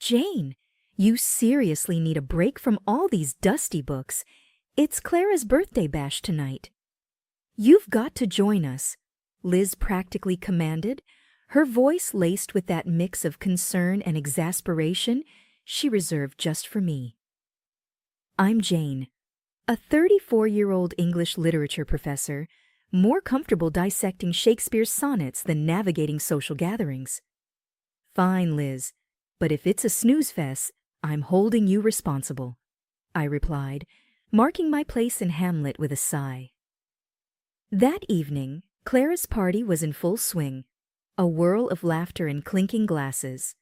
Jane, you seriously need a break from all these dusty books. It's Clara's birthday bash tonight. You've got to join us, Liz practically commanded, her voice laced with that mix of concern and exasperation she reserved just for me. I'm Jane, a 34-year-old English literature professor, more comfortable dissecting Shakespeare's sonnets than navigating social gatherings. Fine, Liz, but if it's a snooze fest, I'm holding you responsible, I replied, marking my place in Hamlet with a sigh. That evening, Clara's party was in full swing, a whirl of laughter and clinking glasses.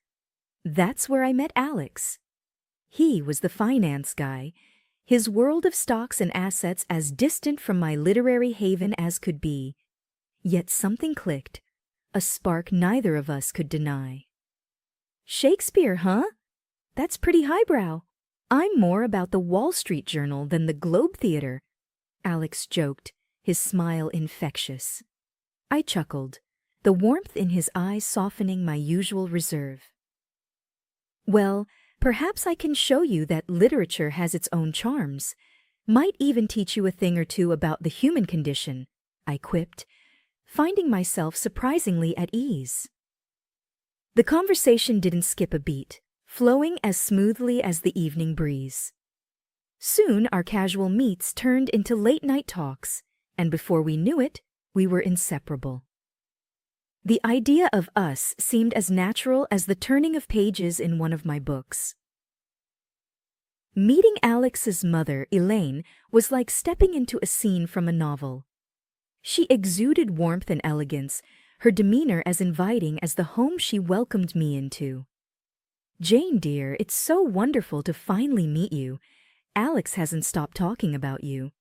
That's where I met Alex. He was the finance guy, his world of stocks and assets as distant from my literary haven as could be. Yet something clicked, a spark neither of us could deny. Shakespeare, huh? That's pretty highbrow. I'm more about the Wall Street Journal than the Globe Theater, Alex joked, his smile infectious. I chuckled, the warmth in his eyes softening my usual reserve. Well, perhaps I can show you that literature has its own charms. Might even teach you a thing or two about the human condition, I quipped, finding myself surprisingly at ease. The conversation didn't skip a beat, flowing as smoothly as the evening breeze. Soon our casual meets turned into late-night talks, and before we knew it, we were inseparable. The idea of us seemed as natural as the turning of pages in one of my books. Meeting Alex's mother, Elaine, was like stepping into a scene from a novel. She exuded warmth and elegance, her demeanor as inviting as the home she welcomed me into. Jane, dear, it's so wonderful to finally meet you. Alex hasn't stopped talking about you.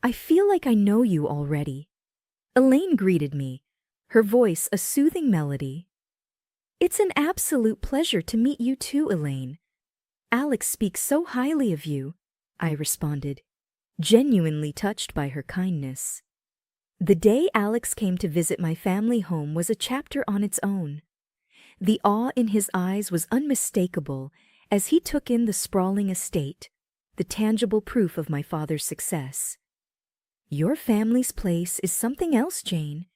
I feel like I know you already. Elaine greeted me, her voice a soothing melody. It's an absolute pleasure to meet you too, Elaine. Alex speaks so highly of you, I responded, genuinely touched by her kindness. The day Alex came to visit my family home was a chapter on its own. The awe in his eyes was unmistakable as he took in the sprawling estate, the tangible proof of my father's success. Your family's place is something else, Jane.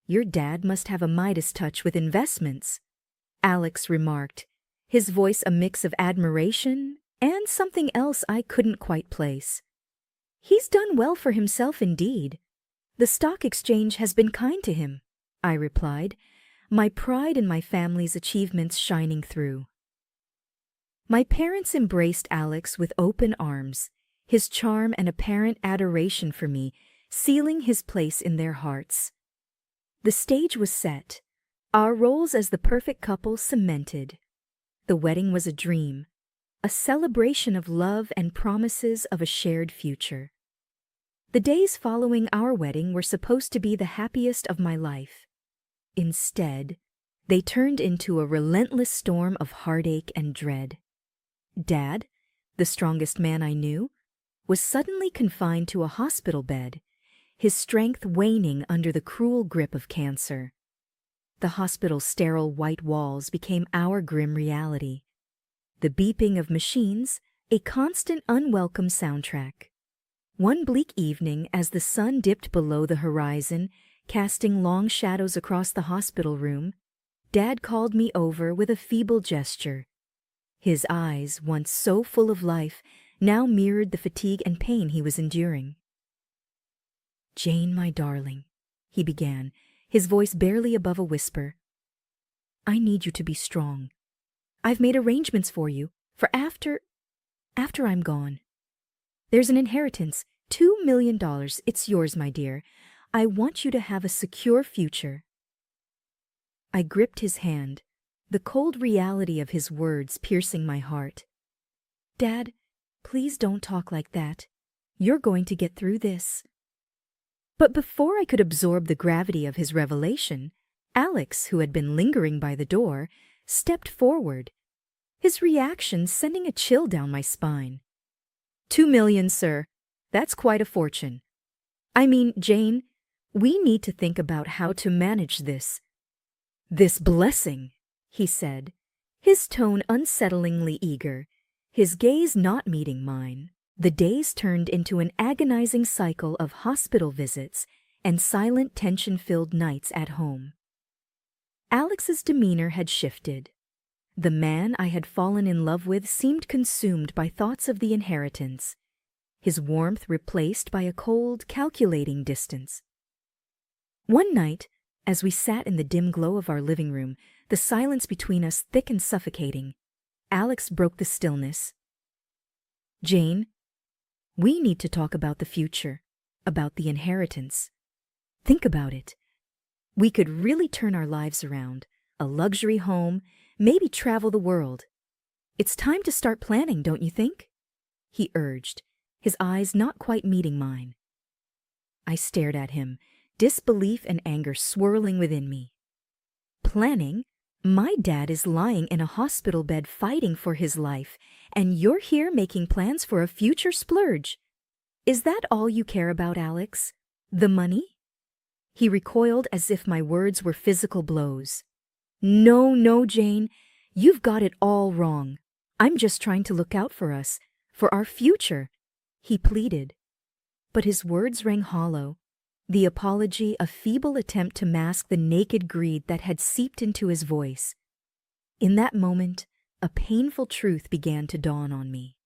Your dad must have a Midas touch with investments, Alex remarked, his voice a mix of admiration and something else I couldn't quite place. He's done well for himself indeed. The stock exchange has been kind to him, I replied, my pride in my family's achievements shining through. My parents embraced Alex with open arms, his charm and apparent adoration for me sealing his place in their hearts. The stage was set, our roles as the perfect couple cemented. The wedding was a dream, a celebration of love and promises of a shared future. The days following our wedding were supposed to be the happiest of my life. Instead, they turned into a relentless storm of heartache and dread. Dad, the strongest man I knew, was suddenly confined to a hospital bed, his strength waning under the cruel grip of cancer. The hospital's sterile white walls became our grim reality. The beeping of machines, a constant unwelcome soundtrack. One bleak evening, as the sun dipped below the horizon, casting long shadows across the hospital room, Dad called me over with a feeble gesture. His eyes, once so full of life, now mirrored the fatigue and pain he was enduring. Jane, my darling, he began, his voice barely above a whisper. I need you to be strong. I've made arrangements for you, for after I'm gone. There's an inheritance, $2 million. It's yours, my dear. I want you to have a secure future. I gripped his hand, the cold reality of his words piercing my heart. Dad, please don't talk like that. You're going to get through this. But before I could absorb the gravity of his revelation, Alex, who had been lingering by the door, stepped forward, his reaction sending a chill down my spine. $2 million, sir. That's quite a fortune. I mean, Jane, we need to think about how to manage this. This blessing, he said, his tone unsettlingly eager, his gaze not meeting mine. The days turned into an agonizing cycle of hospital visits and silent tension-filled nights at home. Alex's demeanor had shifted. The man I had fallen in love with seemed consumed by thoughts of the inheritance, his warmth replaced by a cold, calculating distance. One night, as we sat in the dim glow of our living room, the silence between us thick and suffocating, Alex broke the stillness. "Jane, we need to talk about the future, about the inheritance. Think about it. We could really turn our lives around, a luxury home, maybe travel the world. It's time to start planning, don't you think?" he urged, his eyes not quite meeting mine. I stared at him, disbelief and anger swirling within me. "Planning? My dad is lying in a hospital bed fighting for his life, and you're here making plans for a future splurge. Is that all you care about, Alex? The money?" He recoiled as if my words were physical blows. No, Jane. You've got it all wrong. I'm just trying to look out for us, for our future," he pleaded. But his words rang hollow, the apology a feeble attempt to mask the naked greed that had seeped into his voice. In that moment, a painful truth began to dawn on me.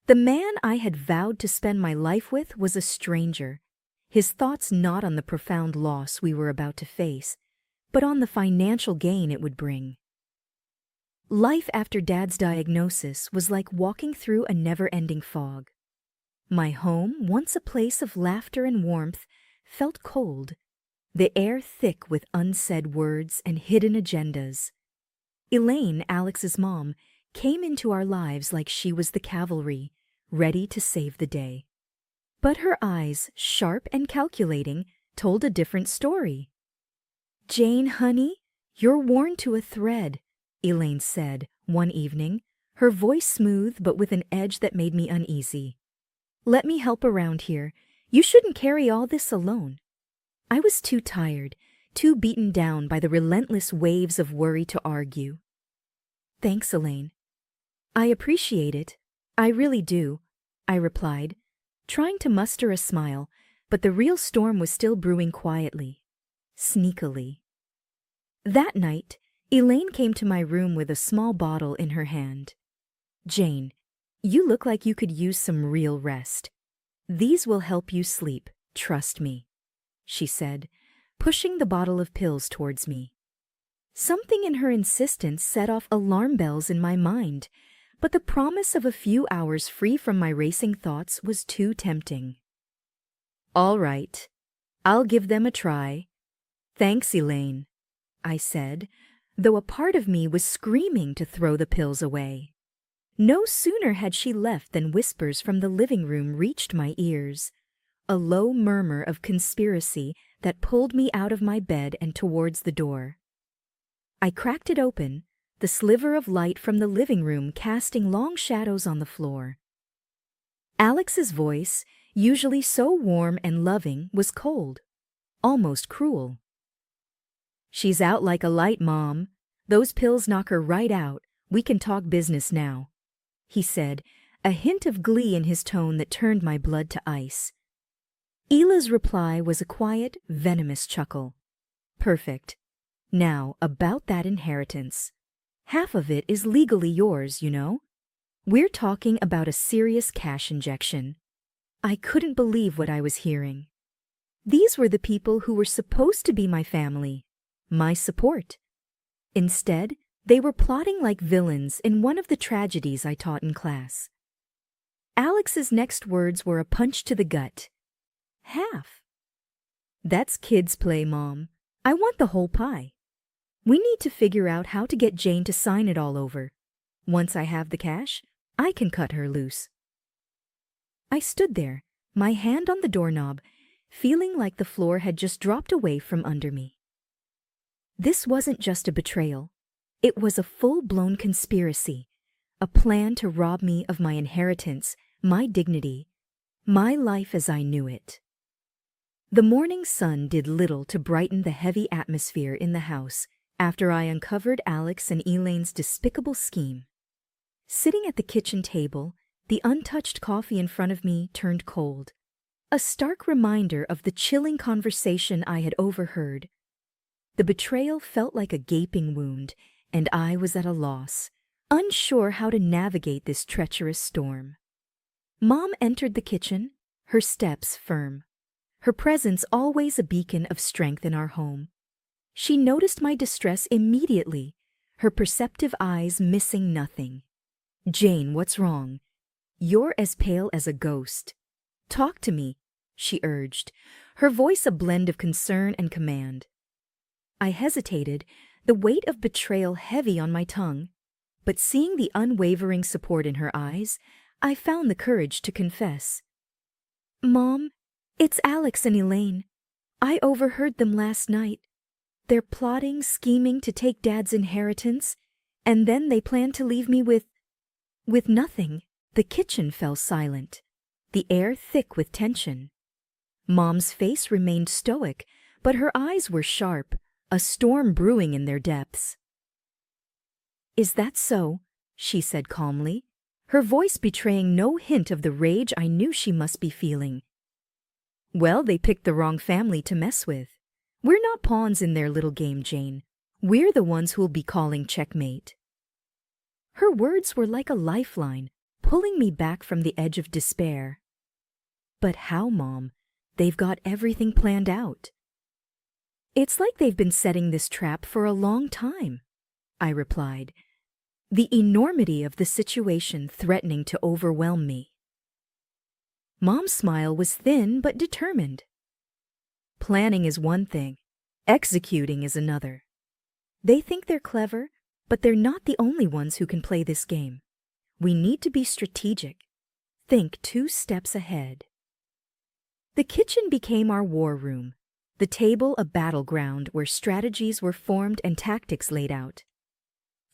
The man I had vowed to spend my life with was a stranger, his thoughts not on the profound loss we were about to face, but on the financial gain it would bring. Life after Dad's diagnosis was like walking through a never-ending fog. My home, once a place of laughter and warmth, felt cold, the air thick with unsaid words and hidden agendas. Elaine, Alex's mom, came into our lives like she was the cavalry, ready to save the day. But her eyes, sharp and calculating, told a different story. "Jane, honey, you're worn to a thread," Elaine said one evening, her voice smooth but with an edge that made me uneasy. "Let me help around here. You shouldn't carry all this alone." I was too tired, too beaten down by the relentless waves of worry to argue. "Thanks, Elaine. I appreciate it. I really do," I replied, trying to muster a smile, but the real storm was still brewing quietly, sneakily. That night, Elaine came to my room with a small bottle in her hand. "Jane, you look like you could use some real rest. These will help you sleep, trust me," she said, pushing the bottle of pills towards me. Something in her insistence set off alarm bells in my mind, but the promise of a few hours free from my racing thoughts was too tempting. "All right, I'll give them a try. Thanks, Elaine," I said, though a part of me was screaming to throw the pills away. No sooner had she left than whispers from the living room reached my ears, a low murmur of conspiracy that pulled me out of my bed and towards the door. I cracked it open, the sliver of light from the living room casting long shadows on the floor. Alex's voice, usually so warm and loving, was cold, almost cruel. "She's out like a light, Mom. Those pills knock her right out. We can talk business now," he said, a hint of glee in his tone that turned my blood to ice. Hila's reply was a quiet, venomous chuckle. "Perfect. Now, about that inheritance. Half of it is legally yours, you know. We're talking about a serious cash injection." I couldn't believe what I was hearing. These were the people who were supposed to be my family, my support. Instead, they were plotting like villains in one of the tragedies I taught in class. Alex's next words were a punch to the gut. "Half? That's kids' play, Mom. I want the whole pie. We need to figure out how to get Jane to sign it all over. Once I have the cash, I can cut her loose." I stood there, my hand on the doorknob, feeling like the floor had just dropped away from under me. This wasn't just a betrayal. It was a full-blown conspiracy, a plan to rob me of my inheritance, my dignity, my life as I knew it. The morning sun did little to brighten the heavy atmosphere in the house after I uncovered Alex and Elaine's despicable scheme. Sitting at the kitchen table, the untouched coffee in front of me turned cold, a stark reminder of the chilling conversation I had overheard. The betrayal felt like a gaping wound, and I was at a loss, unsure how to navigate this treacherous storm. Mom entered the kitchen, her steps firm, her presence always a beacon of strength in our home. She noticed my distress immediately, her perceptive eyes missing nothing. "Jane, what's wrong? You're as pale as a ghost. Talk to me," she urged, her voice a blend of concern and command. I hesitated, the weight of betrayal heavy on my tongue, but seeing the unwavering support in her eyes, I found the courage to confess. "Mom, it's Alex and Elaine. I overheard them last night. They're plotting, scheming to take Dad's inheritance, and then they plan to leave me with nothing." The kitchen fell silent, the air thick with tension. Mom's face remained stoic, but her eyes were sharp, a storm brewing in their depths. "Is that so?" she said calmly, her voice betraying no hint of the rage I knew she must be feeling. "Well, they picked the wrong family to mess with. We're not pawns in their little game, Jane. We're the ones who'll be calling checkmate." Her words were like a lifeline, pulling me back from the edge of despair. "But how, Mom? They've got everything planned out." "It's like they've been setting this trap for a long time," I replied, the enormity of the situation threatening to overwhelm me. Mom's smile was thin but determined. "Planning is one thing, executing is another. They think they're clever, but they're not the only ones who can play this game. We need to be strategic. Think 2 steps ahead." The kitchen became our war room, the table a battleground where strategies were formed and tactics laid out.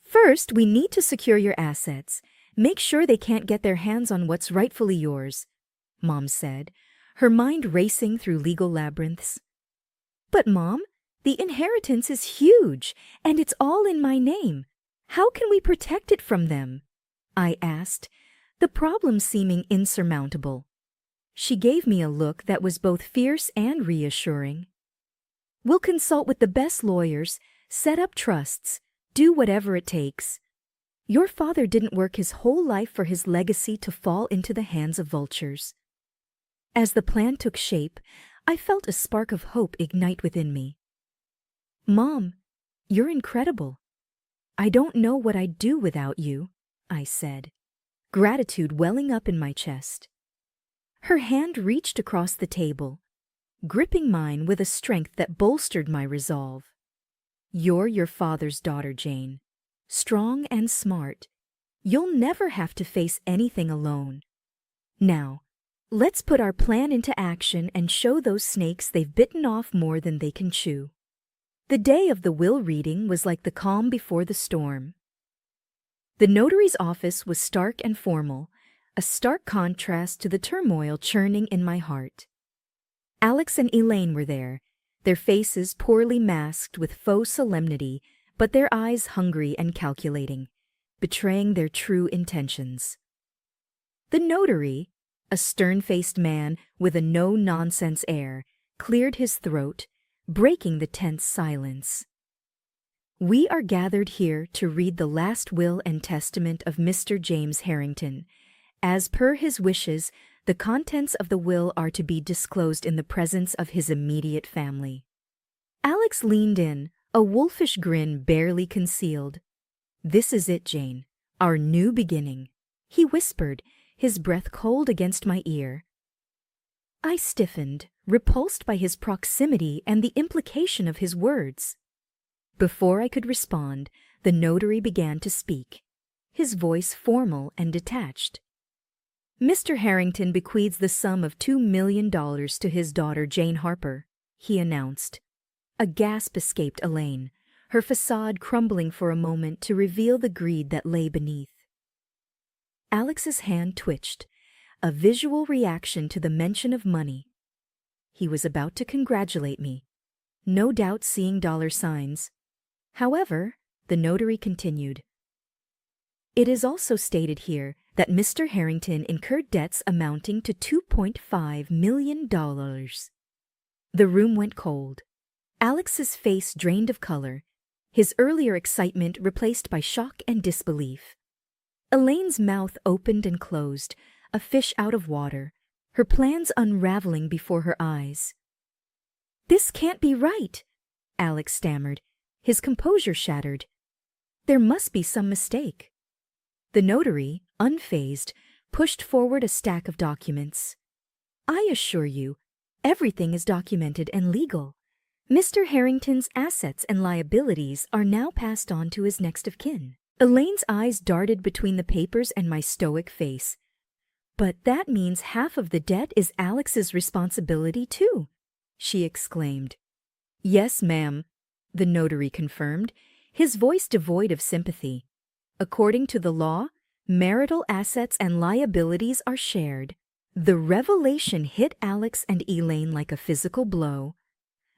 "First, we need to secure your assets. Make sure they can't get their hands on what's rightfully yours," Mom said, her mind racing through legal labyrinths. "But Mom, the inheritance is huge, and it's all in my name. How can we protect it from them?" I asked, the problem seeming insurmountable. She gave me a look that was both fierce and reassuring. "We'll consult with the best lawyers, set up trusts, do whatever it takes. Your father didn't work his whole life for his legacy to fall into the hands of vultures." As the plan took shape, I felt a spark of hope ignite within me. "Mom, you're incredible. I don't know what I'd do without you," I said, gratitude welling up in my chest. Her hand reached across the table, gripping mine with a strength that bolstered my resolve. "You're your father's daughter, Jane. Strong and smart. You'll never have to face anything alone. Now, let's put our plan into action and show those snakes they've bitten off more than they can chew." The day of the will reading was like the calm before the storm. The notary's office was stark and formal, a stark contrast to the turmoil churning in my heart. Alex and Elaine were there, their faces poorly masked with faux solemnity, but their eyes hungry and calculating, betraying their true intentions. The notary, a stern-faced man with a no-nonsense air, cleared his throat, breaking the tense silence. "We are gathered here to read the last will and testament of Mr. James Harrington. As per his wishes, the contents of the will are to be disclosed in the presence of his immediate family." Alex leaned in, a wolfish grin barely concealed. "This is it, Jane, our new beginning," he whispered, his breath cold against my ear. I stiffened, repulsed by his proximity and the implication of his words. Before I could respond, the notary began to speak, his voice formal and detached. "Mr. Harrington bequeaths the sum of $2 million to his daughter Jane Harper," he announced. A gasp escaped Elaine, her facade crumbling for a moment to reveal the greed that lay beneath. Alex's hand twitched, a visual reaction to the mention of money. He was about to congratulate me, no doubt seeing dollar signs. However, the notary continued, "It is also stated here that Mr. Harrington incurred debts amounting to $2.5 million. The room went cold. Alex's face drained of color, his earlier excitement replaced by shock and disbelief. Elaine's mouth opened and closed, a fish out of water, her plans unraveling before her eyes. "This can't be right," Alex stammered, his composure shattered. "There must be some mistake." The notary, unfazed, pushed forward a stack of documents. "I assure you, everything is documented and legal. Mr. Harrington's assets and liabilities are now passed on to his next of kin." Elaine's eyes darted between the papers and my stoic face. "But that means half of the debt is Alex's responsibility too," she exclaimed. "Yes, ma'am," the notary confirmed, his voice devoid of sympathy. "According to the law, marital assets and liabilities are shared." The revelation hit Alex and Elaine like a physical blow.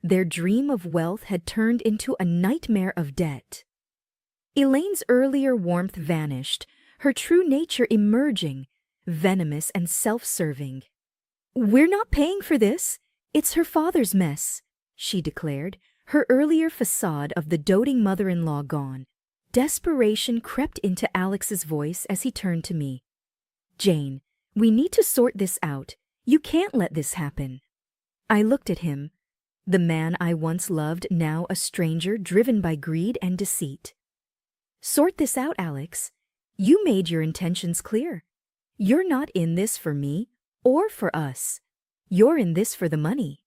Their dream of wealth had turned into a nightmare of debt. Elaine's earlier warmth vanished, her true nature emerging, venomous and self-serving. "We're not paying for this. It's her father's mess," she declared, her earlier facade of the doting mother-in-law gone. Desperation crept into Alex's voice as he turned to me. "Jane, we need to sort this out. You can't let this happen." I looked at him, the man I once loved, now a stranger driven by greed and deceit. "Sort this out, Alex. You made your intentions clear. You're not in this for me or for us. You're in this for the money."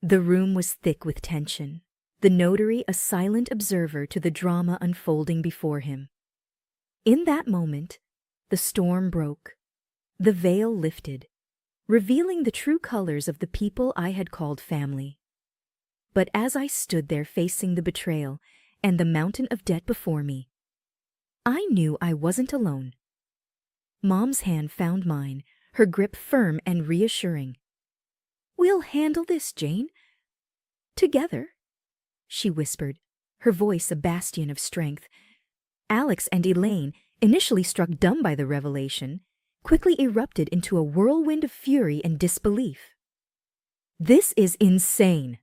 The room was thick with tension, the notary a silent observer to the drama unfolding before him. In that moment, the storm broke. The veil lifted, revealing the true colors of the people I had called family. But as I stood there facing the betrayal and the mountain of debt before me, I knew I wasn't alone. Mom's hand found mine, her grip firm and reassuring. "We'll handle this, Jane. Together," she whispered, her voice a bastion of strength. Alex and Elaine, initially struck dumb by the revelation, quickly erupted into a whirlwind of fury and disbelief. "This is insane,"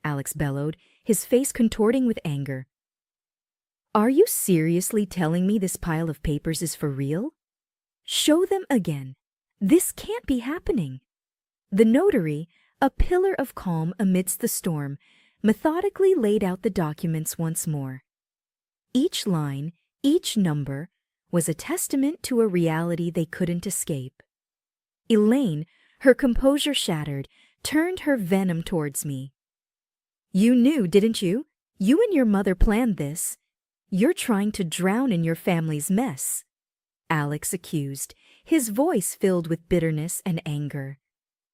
Alex bellowed, his face contorting with anger. "Are you seriously telling me this pile of papers is for real? Show them again. This can't be happening." The notary, a pillar of calm amidst the storm, methodically laid out the documents once more. Each line, each number, was a testament to a reality they couldn't escape. Elaine, her composure shattered, turned her venom towards me. "You knew, didn't you? You and your mother planned this. You're trying to drown in your family's mess," Alex accused, his voice filled with bitterness and anger.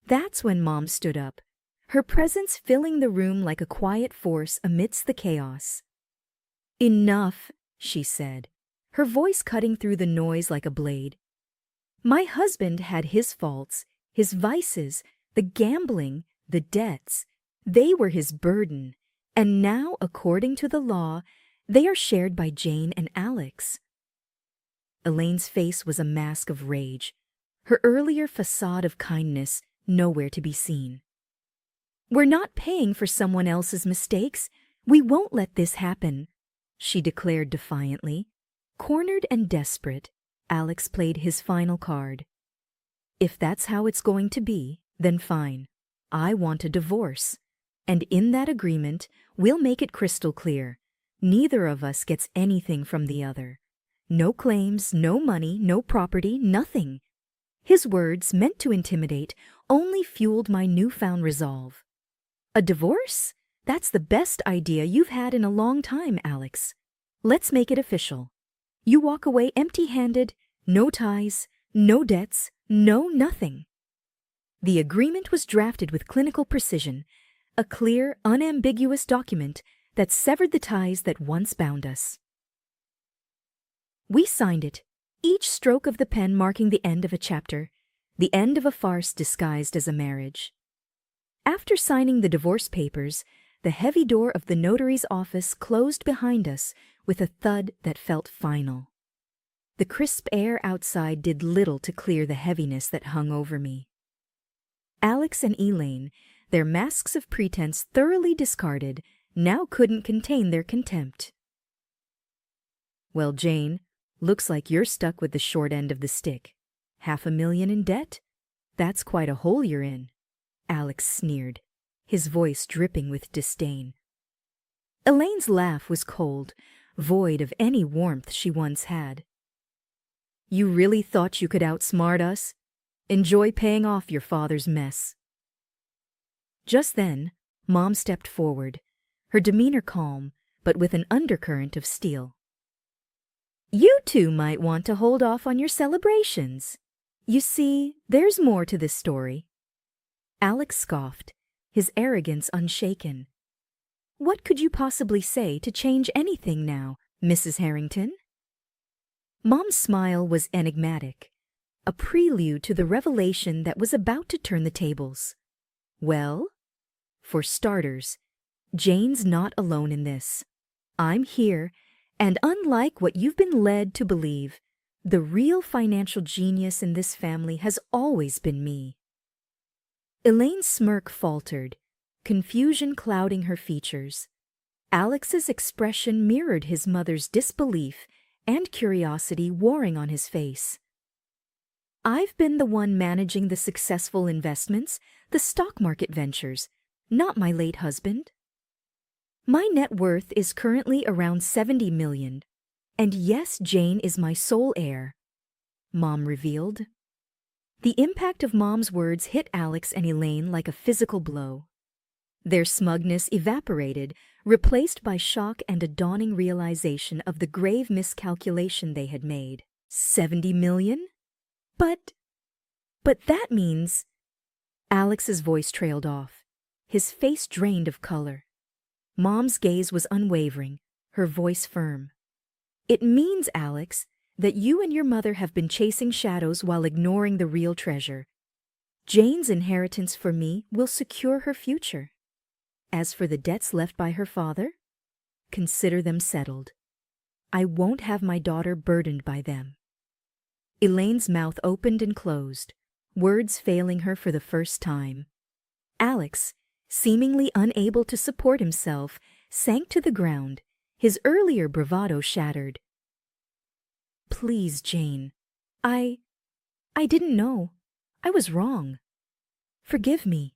That's when Mom stood up, her presence filling the room like a quiet force amidst the chaos. "Enough," she said, her voice cutting through the noise like a blade. "My husband had his faults, his vices, the gambling, the debts. They were his burden, and now, according to the law, they are shared by Jane and Alex." Elaine's face was a mask of rage, her earlier facade of kindness nowhere to be seen. "We're not paying for someone else's mistakes. We won't let this happen," she declared defiantly. Cornered and desperate, Alex played his final card. "If that's how it's going to be, then fine. I want a divorce. And in that agreement, we'll make it crystal clear. Neither of us gets anything from the other. No claims, no money, no property, nothing." His words, meant to intimidate, only fueled my newfound resolve. "A divorce? That's the best idea you've had in a long time, Alex. Let's make it official. You walk away empty-handed, no ties, no debts, no nothing." The agreement was drafted with clinical precision, a clear, unambiguous document that severed the ties that once bound us. We signed it, each stroke of the pen marking the end of a chapter, the end of a farce disguised as a marriage. After signing the divorce papers, The heavy door of the notary's office closed behind us with a thud that felt final. The crisp air outside did little to clear the heaviness that hung over me. Alex and Elaine, their masks of pretense thoroughly discarded, now couldn't contain their contempt. "Well, Jane, looks like you're stuck with the short end of the stick. $500,000 in debt? That's quite a hole you're in," Alex sneered, his voice dripping with disdain. Elaine's laugh was cold, void of any warmth she once had. "You really thought you could outsmart us? Enjoy paying off your father's mess." Just then, Mom stepped forward, her demeanor calm, but with an undercurrent of steel. "You two might want to hold off on your celebrations. You see, there's more to this story." Alex scoffed, his arrogance unshaken. "What could you possibly say to change anything now, Mrs. Harrington?" Mom's smile was enigmatic, a prelude to the revelation that was about to turn the tables. "Well, for starters, Jane's not alone in this. I'm here, and unlike what you've been led to believe, the real financial genius in this family has always been me." Elaine's smirk faltered, confusion clouding her features. Alex's expression mirrored his mother's disbelief and curiosity warring on his face. "I've been the one managing the successful investments, the stock market ventures, not my late husband. My net worth is currently around $70 million, and yes, Jane is my sole heir," Mom revealed. The impact of Mom's words hit Alex and Elaine like a physical blow. Their smugness evaporated, replaced by shock and a dawning realization of the grave miscalculation they had made. $70 million? But that means— Alex's voice trailed off, his face drained of color. Mom's gaze was unwavering, her voice firm. "It means, Alex, that you and your mother have been chasing shadows while ignoring the real treasure. Jane's inheritance for me will secure her future. As for the debts left by her father, consider them settled. I won't have my daughter burdened by them." Elaine's mouth opened and closed, words failing her for the first time. Alex, seemingly unable to support himself, sank to the ground, his earlier bravado shattered. "Please, Jane. I didn't know. I was wrong. Forgive me,"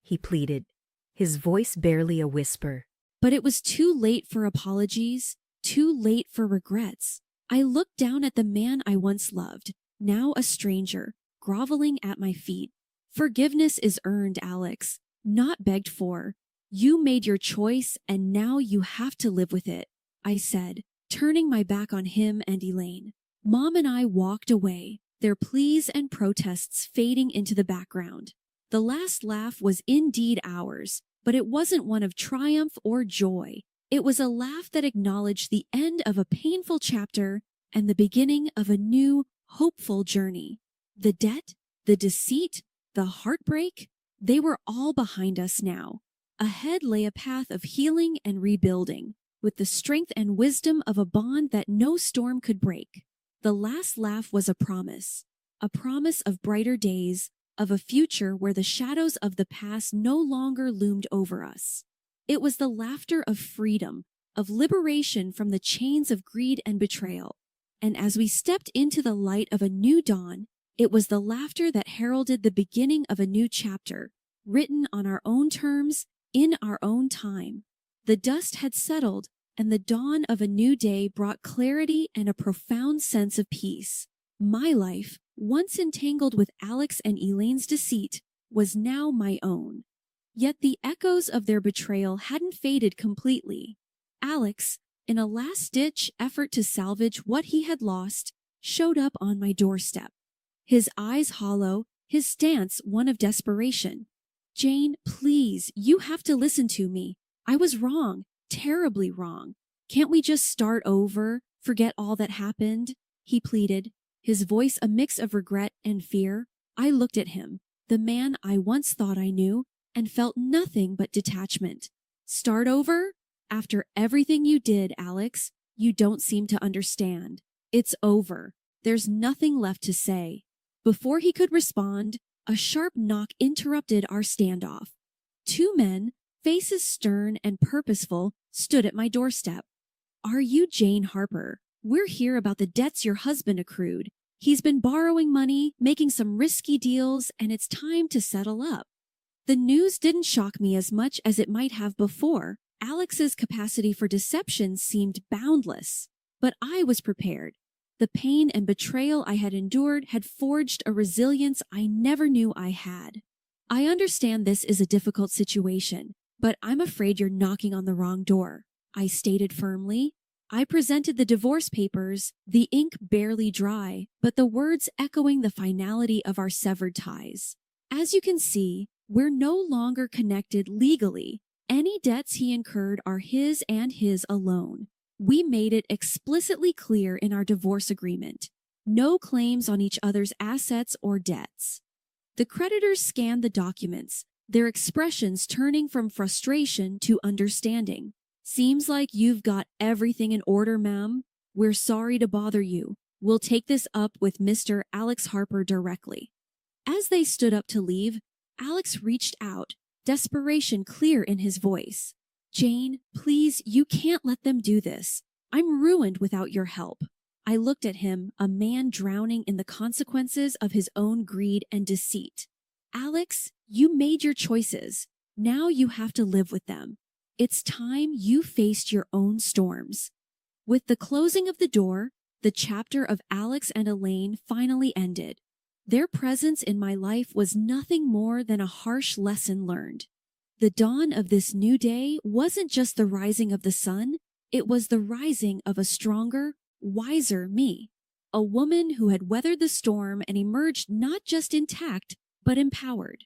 he pleaded, his voice barely a whisper. But it was too late for apologies, too late for regrets. I looked down at the man I once loved, now a stranger, groveling at my feet. "Forgiveness is earned, Alex, not begged for. You made your choice, and now you have to live with it," I said, turning my back on him and Elaine. Mom and I walked away, their pleas and protests fading into the background. The last laugh was indeed ours, but it wasn't one of triumph or joy. It was a laugh that acknowledged the end of a painful chapter and the beginning of a new, hopeful journey. The debt, the deceit, the heartbreak, they were all behind us now. Ahead lay a path of healing and rebuilding, with the strength and wisdom of a bond that no storm could break. The last laugh was a promise of brighter days, of a future where the shadows of the past no longer loomed over us. It was the laughter of freedom, of liberation from the chains of greed and betrayal. And as we stepped into the light of a new dawn, it was the laughter that heralded the beginning of a new chapter, written on our own terms, in our own time. The dust had settled, and the dawn of a new day brought clarity and a profound sense of peace. My life, once entangled with Alex and Elaine's deceit, was now my own. Yet the echoes of their betrayal hadn't faded completely. Alex, in a last-ditch effort to salvage what he had lost, showed up on my doorstep. His eyes hollow, his stance one of desperation. "Jane, please, you have to listen to me. I was wrong, terribly wrong. Can't we just start over, forget all that happened?" he pleaded, his voice a mix of regret and fear. I looked at him, the man I once thought I knew, and felt nothing but detachment. Start over? After everything you did, Alex, you don't seem to understand. It's over. There's nothing left to say. Before he could respond, a sharp knock interrupted our standoff. Two men, faces stern and purposeful, stood at my doorstep. Are you Jane Harper? We're here about the debts your husband accrued. He's been borrowing money, making some risky deals, and it's time to settle up. The news didn't shock me as much as it might have before. Alex's capacity for deception seemed boundless. But I was prepared. The pain and betrayal I had endured had forged a resilience I never knew I had. I understand this is a difficult situation, but I'm afraid you're knocking on the wrong door, I stated firmly. I presented the divorce papers, the ink barely dry, but the words echoing the finality of our severed ties. As you can see, we're no longer connected legally. Any debts he incurred are his and his alone. We made it explicitly clear in our divorce agreement. No claims on each other's assets or debts. The creditors scanned the documents, their expressions turning from frustration to understanding. Seems like you've got everything in order, ma'am. We're sorry to bother you. We'll take this up with Mr. Alex Harper directly. As they stood up to leave, Alex reached out, desperation clear in his voice. Jane, please, you can't let them do this. I'm ruined without your help. I looked at him, a man drowning in the consequences of his own greed and deceit. Alex, you made your choices. Now you have to live with them. It's time you faced your own storms. With the closing of the door, the chapter of Alex and Elaine finally ended. Their presence in my life was nothing more than a harsh lesson learned. The dawn of this new day wasn't just the rising of the sun, it was the rising of a stronger, wiser me. A woman who had weathered the storm and emerged not just intact, but empowered.